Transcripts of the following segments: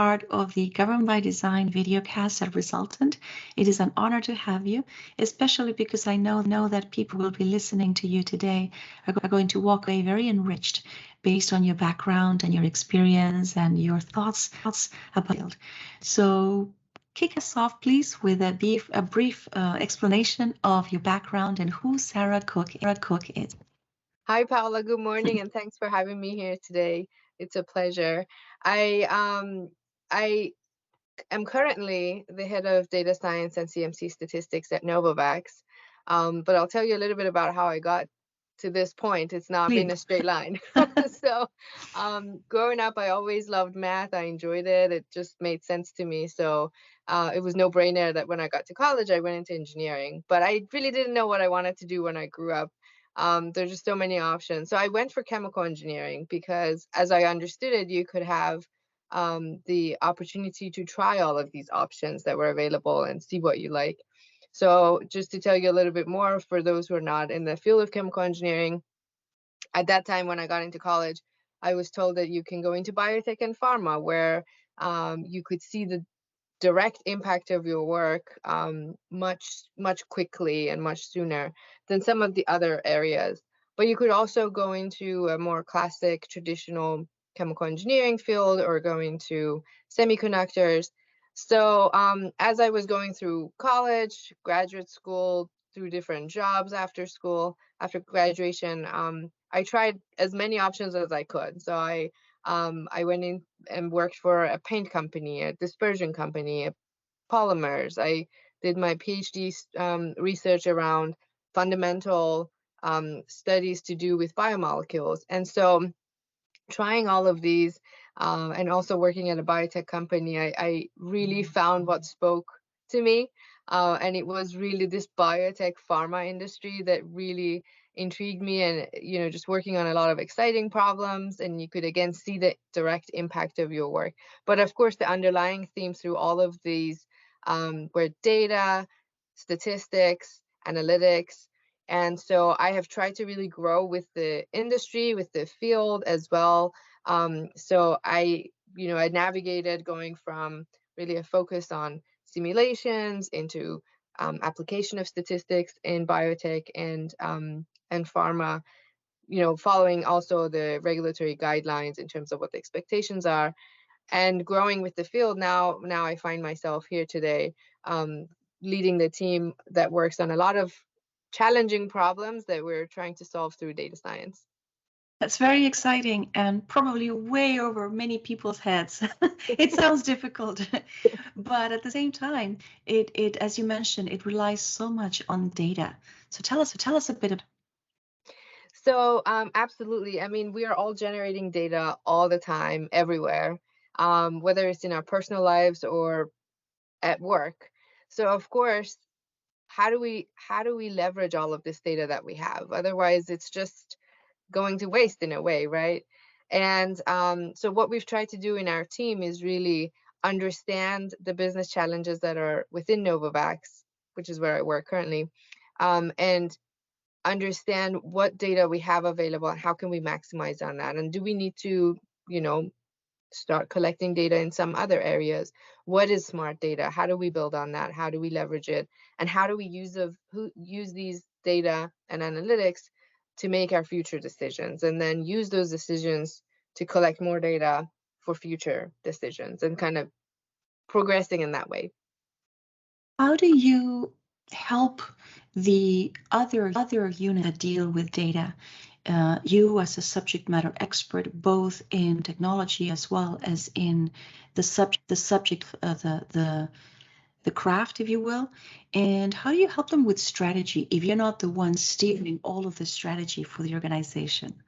part of the Government by Design videocast at Resultant. It is an honor to have you, especially because I know that people will be listening to you today are going to walk away very enriched based on your background and your experience and your thoughts about it. So kick us off, please, with a brief explanation of your background and who Sara Cook is. Hi, Paola. Good morning, and thanks for having me here today. It's a pleasure. I am currently the head of data science and CMC Statistics at Novavax, but I'll tell you a little bit about how I got to this point. It's not been a straight line. So growing up, I always loved math. I enjoyed it. It just made sense to me. So it was no brainer that when I got to college, I went into engineering. But I really didn't know what I wanted to do when I grew up. There's just so many options. So I went for chemical engineering because, as I understood it, you could have the opportunity to try all of these options that were available and see what you like. So just to tell you a little bit more for those who are not in the field of chemical engineering, at that time when I got into college, I was told that you can go into biotech and pharma, where you could see the direct impact of your work much quickly and much sooner than some of the other areas. But you could also go into a more classic traditional chemical engineering field or go into semiconductors. So as I was going through college, graduate school, through different jobs after school, after graduation, I tried as many options as I could. So I went in and worked for a paint company, a dispersion company, polymers. I did my PhD research around fundamental studies to do with biomolecules. And so trying all of these and also working at a biotech company, I really found what spoke to me. And it was really this biotech pharma industry that really intrigued me, and just working on a lot of exciting problems, and you could again see the direct impact of your work. But of course, the underlying themes through all of these were data, statistics, analytics. And so I have tried to really grow with the industry, with the field as well. So I navigated going from really a focus on simulations into application of statistics in biotech and pharma, following also the regulatory guidelines in terms of what the expectations are, and growing with the field. Now I find myself here today leading the team that works on a lot of challenging problems that we're trying to solve through data science. That's very exciting and probably way over many people's heads. It sounds difficult, but at the same time, it as you mentioned, it relies so much on data. So tell us a bit about. So absolutely. I mean, we are all generating data all the time, everywhere, whether it's in our personal lives or at work. So of course, how do we leverage all of this data that we have? Otherwise, it's just going to waste in a way, right? And so what we've tried to do in our team is really understand the business challenges that are within Novavax, which is where I work currently, and understand what data we have available and how can we maximize on that, and do we need to start collecting data in some other areas? What is smart data? How do we build on that? How do we leverage it? And how do we use these data and analytics to make our future decisions, and then use those decisions to collect more data for future decisions, and kind of progressing in that way. How do you help the other units that deal with data? You as a subject matter expert, both in technology as well as in the subject, the craft, if you will, and how do you help them with strategy if you're not the one steering all of the strategy for the organization?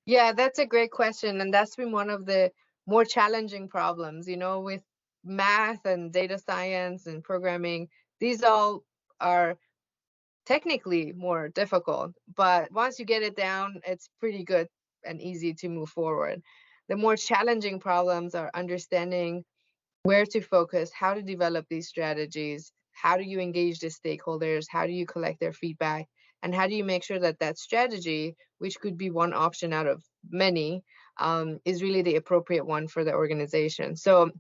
Yeah, that's a great question, and that's been one of the more challenging problems, with math and data science and programming. These all are technically more difficult, but once you get it down, it's pretty good and easy to move forward. The more challenging problems are understanding where to focus, how to develop these strategies, how do you engage the stakeholders, how do you collect their feedback, and how do you make sure that that strategy, which could be one option out of many, is really the appropriate one for the organization. So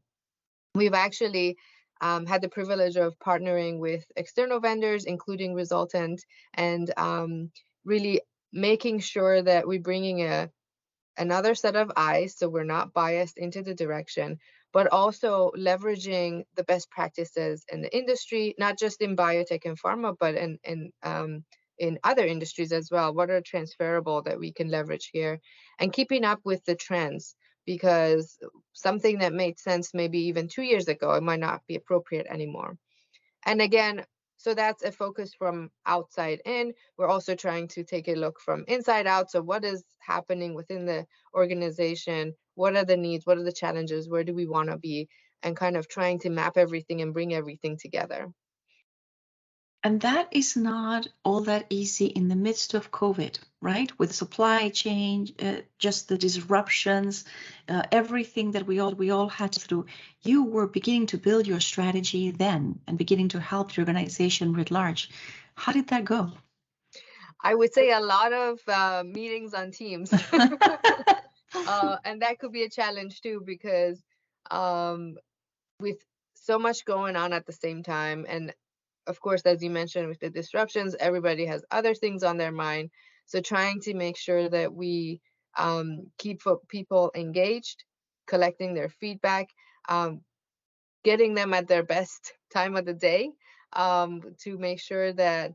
We've actually had the privilege of partnering with external vendors, including Resultant, and really making sure that we're bringing another set of eyes, so we're not biased into the direction, but also leveraging the best practices in the industry, not just in biotech and pharma, but in other industries as well. What are transferable that we can leverage here, and keeping up with the trends, because something that made sense maybe even 2 years ago, it might not be appropriate anymore. And again, so that's a focus from outside in. We're also trying to take a look from inside out. So what is happening within the organization? What are the needs? What are the challenges? Where do we want to be? And kind of trying to map everything and bring everything together. And that is not all that easy in the midst of COVID, right? With supply chain, just the disruptions, everything that we all had to through. You were beginning to build your strategy then and beginning to help the organization writ large. How did that go? I would say a lot of meetings on Teams. And that could be a challenge too, because with so much going on at the same time, and of course, as you mentioned, with the disruptions, everybody has other things on their mind. So trying to make sure that we keep people engaged, collecting their feedback, getting them at their best time of the day, to make sure that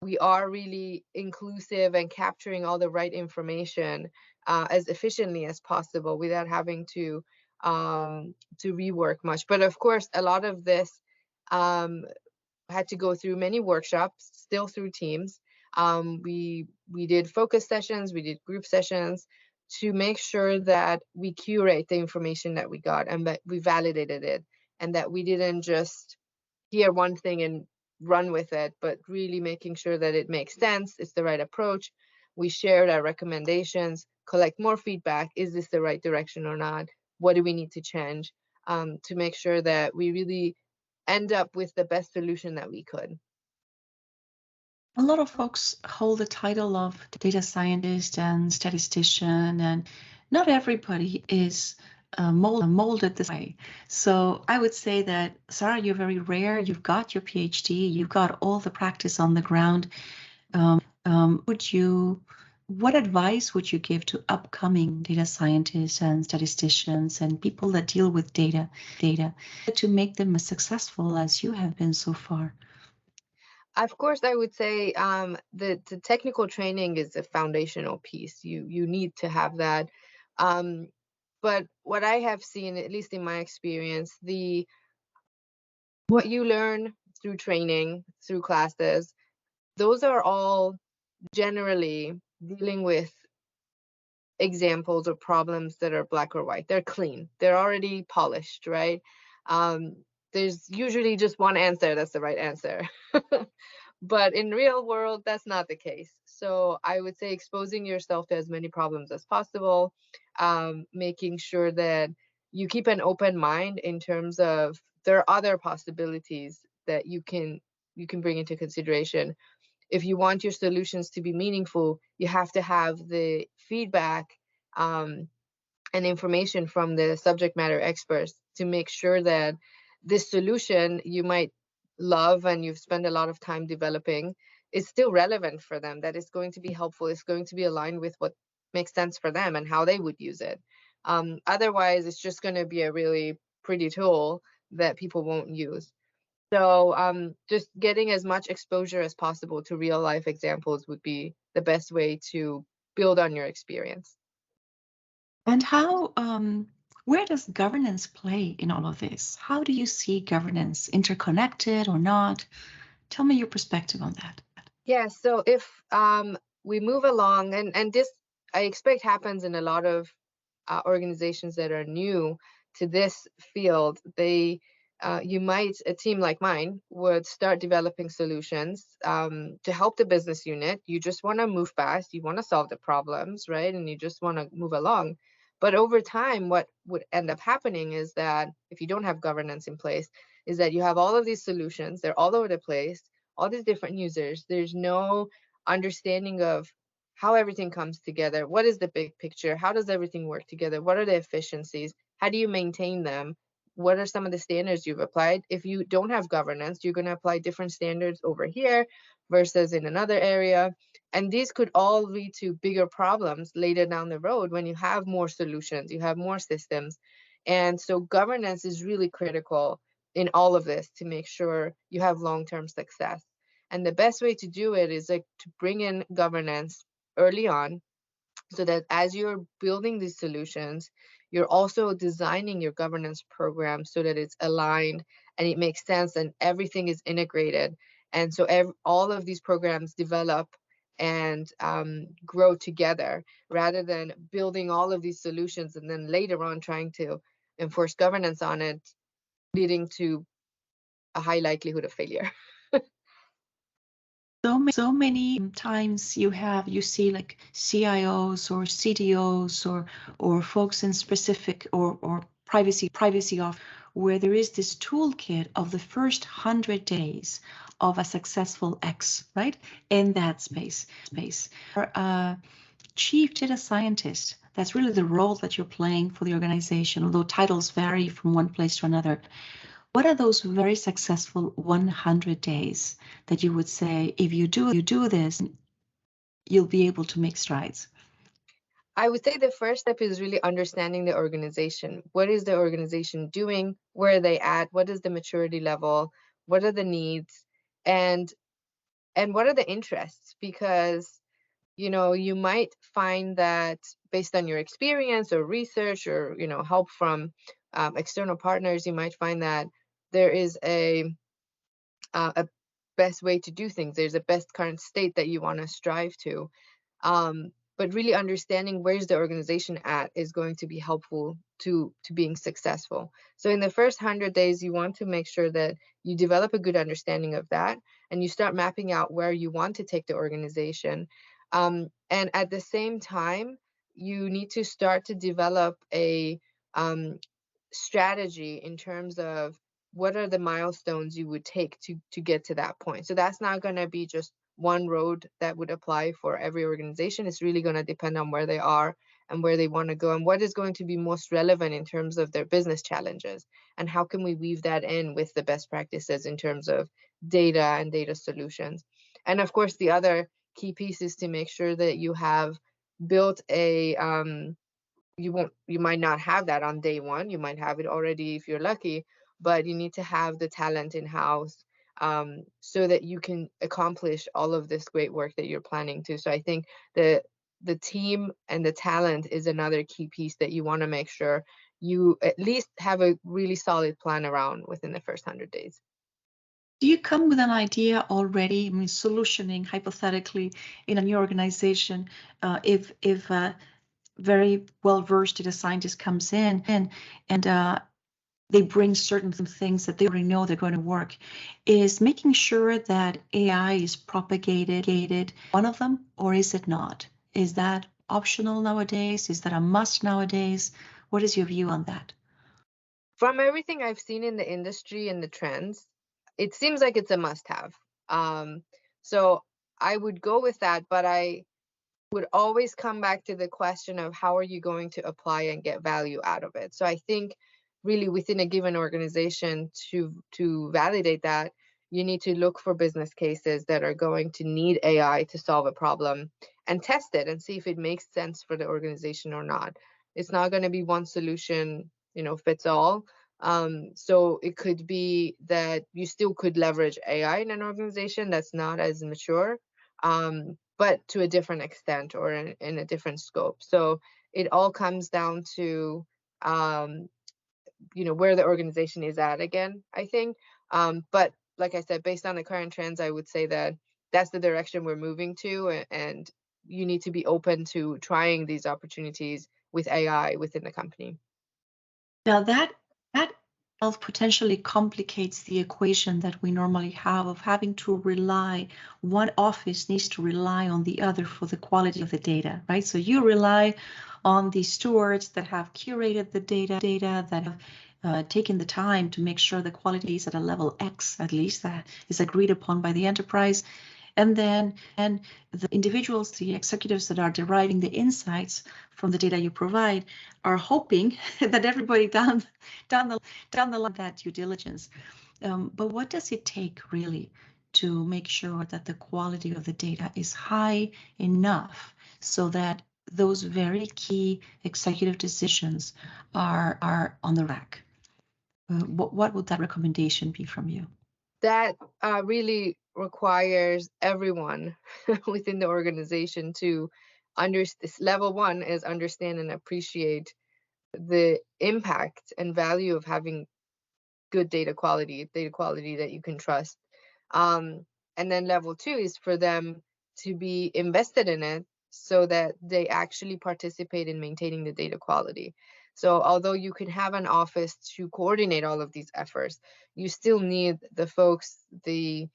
we are really inclusive and capturing all the right information as efficiently as possible without having to rework much. But of course, a lot of this had to go through many workshops, still through Teams. We did focus sessions, we did group sessions to make sure that we curate the information that we got and that we validated it, and that we didn't just hear one thing and run with it, but really making sure that it makes sense, it's the right approach. We shared our recommendations, collect more feedback. Is this the right direction or not? What do we need to change, to make sure that we really end up with the best solution that we could? A lot of folks hold the title of data scientist and statistician, and not everybody is molded this way. So I would say that, Sara, you're very rare. You've got your PhD, you've got all the practice on the ground. What advice would you give to upcoming data scientists and statisticians and people that deal with data to make them as successful as you have been so far? Of course, I would say the technical training is a foundational piece. You need to have that. Um, but what I have seen, at least in my experience, what you learn through training, through classes, those are all generally dealing with examples or problems that are black or white. They're clean. They're already polished, right? Um, there's usually just one answer that's the right answer. But in real world, that's not the case. So I would say exposing yourself to as many problems as possible, making sure that you keep an open mind in terms of there are other possibilities that you can bring into consideration. If you want your solutions to be meaningful, you have to have the feedback um, and information from the subject matter experts to make sure that this solution you might love and you've spent a lot of time developing is still relevant for them, that it's going to be helpful, it's going to be aligned with what makes sense for them and how they would use it. Otherwise, it's just going to be a really pretty tool that people won't use. So just getting as much exposure as possible to real life examples would be the best way to build on your experience. And where does governance play in all of this? How do you see governance, interconnected or not? Tell me your perspective on that. Yeah, so if we move along, and this I expect happens in a lot of organizations that are new to this field, a team like mine would start developing solutions to help the business unit. You just want to move fast, you want to solve the problems, right? And you just want to move along. But over time, what would end up happening is that if you don't have governance in place, is that you have all of these solutions, they're all over the place, all these different users. There's no understanding of how everything comes together. What is the big picture? How does everything work together? What are the efficiencies? How do you maintain them? what are some of the standards you've applied? If you don't have governance, you're going to apply different standards over here versus in another area. And these could all lead to bigger problems later down the road when you have more solutions, you have more systems. And so governance is really critical in all of this to make sure you have long-term success. And the best way to do it is like to bring in governance early on, so that as you're building these solutions, you're also designing your governance program so that it's aligned and it makes sense and everything is integrated. And so all of these programs develop and grow together, rather than building all of these solutions and then later on trying to enforce governance on it, leading to a high likelihood of failure. So many times you see like CIOs or CDOs or folks in specific or privacy off, where there is this toolkit of the first 100 days of a successful X, right? In that space. Or chief data scientist, that's really the role that you're playing for the organization, although titles vary from one place to another. What are those very successful 100 days that you would say, if you do this, you'll be able to make strides? I would say the first step is really understanding the organization. What is the organization doing? Where are they at? What is the maturity level? What are the needs? And what are the interests? Because you might find that based on your experience or research or help from external partners, you might find that there is a best way to do things. There's a best current state that you want to strive to. But really understanding where's the organization at is going to be helpful to being successful. So in the first 100 days, you want to make sure that you develop a good understanding of that and you start mapping out where you want to take the organization. And at the same time, you need to start to develop a strategy in terms of what are the milestones you would take to get to that point. So that's not going to be just one road that would apply for every organization. It's really going to depend on where they are and where they want to go and what is going to be most relevant in terms of their business challenges, and how can we weave that in with the best practices in terms of data and data solutions. And of course, the other key piece is to make sure that you have built a you might not have that on day one. You might have it already if you're lucky, but you need to have the talent in-house so that you can accomplish all of this great work that you're planning to. So I think the team and the talent is another key piece that you want to make sure you at least have a really solid plan around within the first 100 days. Do you come with an idea already? I mean, solutioning hypothetically in a new organization, if very well-versed data scientist comes in and they bring certain things that they already know they're going to work, is making sure that AI is propagated one of them, or is it not? Is that optional nowadays? Is that a must nowadays? What is your view on that? From everything I've seen in the industry and the trends, it seems like it's a must-have. So I would go with that, but I would always come back to the question of how are you going to apply and get value out of it. So I think really within a given organization to validate that, you need to look for business cases that are going to need AI to solve a problem and test it and see if it makes sense for the organization or not. It's not going to be one solution, fits all. So it could be that you still could leverage AI in an organization that's not as mature, but to a different extent or in a different scope. So it all comes down to where the organization is at again, I think. But like I said, based on the current trends, I would say that that's the direction we're moving to, and you need to be open to trying these opportunities with AI within the company. Now that potentially complicates the equation that we normally have of having to rely, one office needs to rely on the other for the quality of the data, right? So you rely on the stewards that have curated the data that have taken the time to make sure the quality is at a level X, at least, that is agreed upon by the enterprise. And then the individuals, the executives that are deriving the insights from the data you provide are hoping that everybody down the line that due diligence. But what does it take really to make sure that the quality of the data is high enough so that those very key executive decisions are on the rack? What would that recommendation be from you? That really requires everyone within the organization to understand. Level one is understand and appreciate the impact and value of having good data quality that you can trust. And then level two is for them to be invested in it so that they actually participate in maintaining the data quality. So although you can have an office to coordinate all of these efforts, you still need the folks, the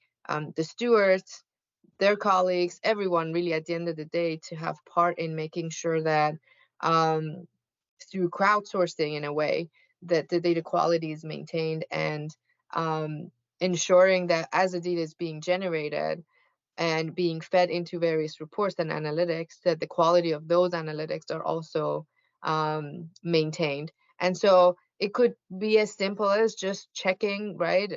stewards, their colleagues, everyone really at the end of the day to have part in making sure that through crowdsourcing in a way that the data quality is maintained, and ensuring that as the data is being generated and being fed into various reports and analytics, that the quality of those analytics are also maintained. And so it could be as simple as just checking, right?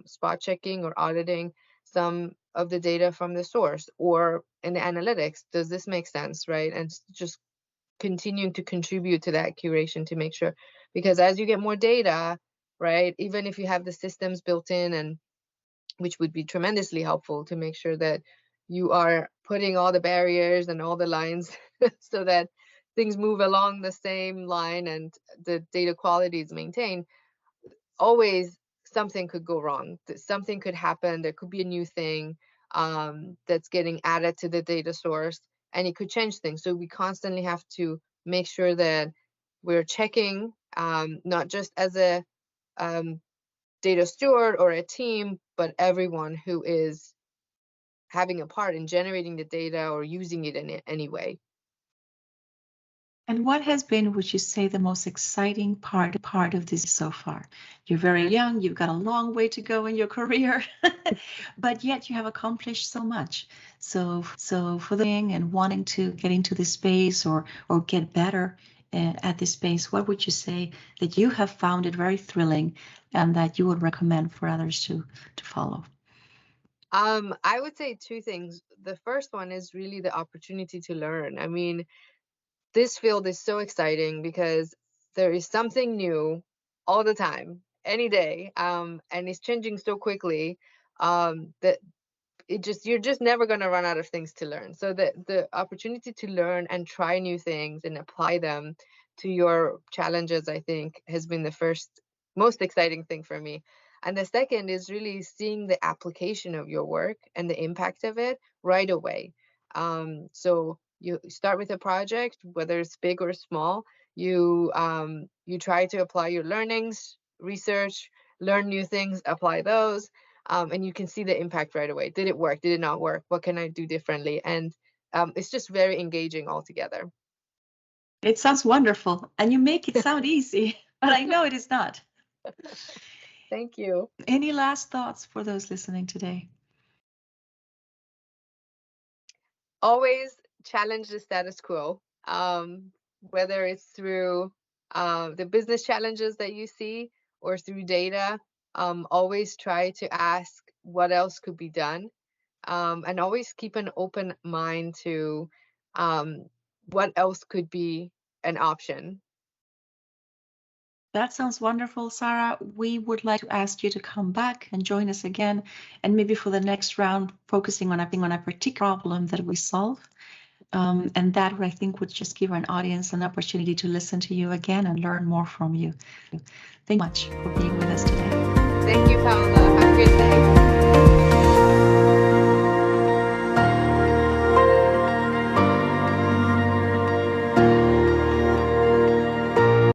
Spot checking or auditing some of the data from the source, or in the analytics, does this make sense, right? And just continuing to contribute to that curation to make sure, because as you get more data, right, even if you have the systems built in, and which would be tremendously helpful to make sure that you are putting all the barriers and all the lines so that things move along the same line and the data quality is maintained, always something could go wrong. Something could happen. There could be a new thing that's getting added to the data source, and it could change things. So we constantly have to make sure that we're checking, not just as a data steward or a team, but everyone who is having a part in generating the data or using it in any way. And what has been, would you say, the most exciting part of this so far? You're very young, you've got a long way to go in your career, but yet you have accomplished so much. So for the and wanting to get into this space or get better at this space, what would you say that you have found it very thrilling and that you would recommend for others to follow? I would say two things. The first one is really the opportunity to learn. I mean, this field is so exciting because there is something new all the time, any day, and it's changing so quickly that you're just never going to run out of things to learn. So the opportunity to learn and try new things and apply them to your challenges, I think, has been the first most exciting thing for me. And the second is really seeing the application of your work and the impact of it right away. So you start with a project, whether it's big or small, you try to apply your learnings, research, learn new things, apply those, and you can see the impact right away. Did it work? Did it not work? What can I do differently? And it's just very engaging altogether. It sounds wonderful, and you make it sound easy, but I know it is not. Thank you. Any last thoughts for those listening today? Always challenge the status quo, whether it's through the business challenges that you see or through data. Always try to ask what else could be done, and always keep an open mind to what else could be an option. That sounds wonderful, Sara. We would like to ask you to come back and join us again, and maybe for the next round, focusing on a particular problem that we solve. And that, I think, would just give an audience an opportunity to listen to you again and learn more from you. Thank you much for being with us today. Thank you, Paola.